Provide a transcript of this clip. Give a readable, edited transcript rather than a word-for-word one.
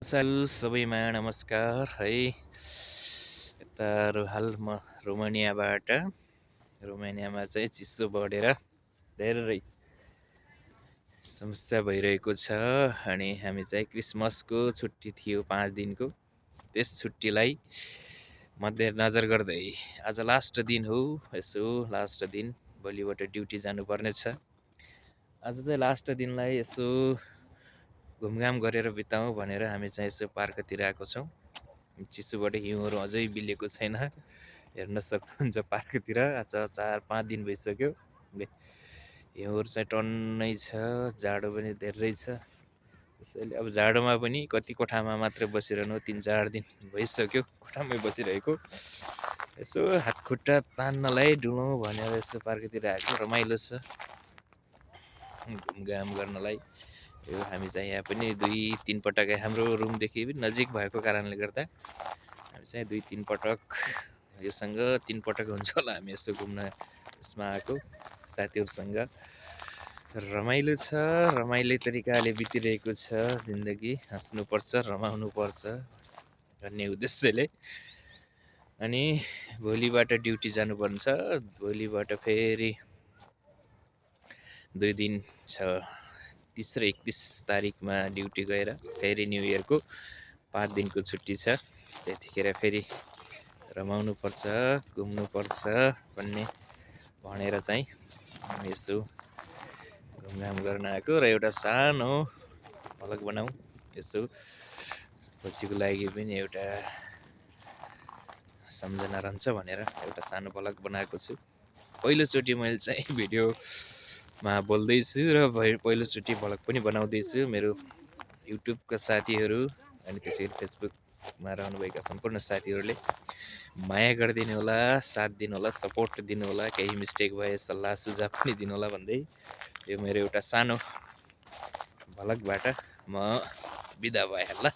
सबैमा नमस्कार है। यता हाल म रोमानियामा चाहिँ चिसो बढेर धेरै समस्या भइरहेको छ। अनि हामी चाहिँ क्रिसमसको छुट्टी थियो 5 दिनको, त्यस छुट्टीलाई मध्यनजर गर्दै आज लास्ट दिन हो। यसो लास्ट दिन, भोलिबाट ड्युटी जानुपर्ने छ। आज चाहिँ लास्ट दिनलाई यसो घुमघाम गरेर बिताउँ भनेर हामी चाहिँ यसो पार्कतिर आएको छौँ। चिसोबाट हिउँहरू अझै बिलेको छैन, हेर्न सक्नुहुन्छ पार्कतिर। आज 4-5 दिन भइसक्यो, हिउँहरू चाहिँ टन्नै छ, जाडो पनि धेरै छ। त्यसैले अब जाडोमा पनि कति कोठामा मात्र बसिरहनु, 3-4 दिन भइसक्यो कोठामै बसिरहेको। यसो हातखुट्टा तान्नलाई डुलौँ भनेर यसो पार्कतिर आएको, रमाइलो छ घुमघाम गर्नलाई। यो हामी चाहिँ यहाँ पनि 2-3 पटक, हाम्रो रुमदेखि पनि नजिक भएको कारणले गर्दा हामी चाहिँ 2-3 पटक, योसँग 3 पटक हुन्छ होला हामी यसो घुम्न यसमा आएको साथीहरूसँग। रमाइलो छ, रमाइलो तरिकाले बितिरहेको छ जिन्दगी। हाँस्नुपर्छ, रमाउनुपर्छ भन्ने उद्देश्यले। अनि भोलिबाट ड्युटी जानुपर्ने छ। भोलिबाट फेरि 2 दिन छ, 30 र 31 तारिकमा ड्युटी गएर फेरि न्यु इयरको 5 दिनको छुट्टी छ। त्यतिखेर फेरि रमाउनुपर्छ, घुम्नुपर्छ भन्ने भनेर चाहिँ यसो घुमघाम गर्न आएको। र एउटा सानो भ्लग बनाऊँ यसो, पछिको लागि पनि एउटा सम्झना रहन्छ भनेर एउटा सानो भ्लग बनाएको छु। पहिलोचोटि मैले चाहिँ भिडियोमा बोल्दैछु र पहिलोचोटि भ्लग पनि बनाउँदैछु। मेरो युट्युबका साथीहरू अनि त्यसै फेसबुकमा रहनुभएका सम्पूर्ण साथीहरूले माया गरिदिनु होला, साथ दिनु होला, सपोर्ट दिनु होला। केही मिस्टेक भए सल्लाह सुझाव पनि दिनु होला भन्दै यो मेरो एउटा सानो भ्लगबाट म बिदा भएँ ल।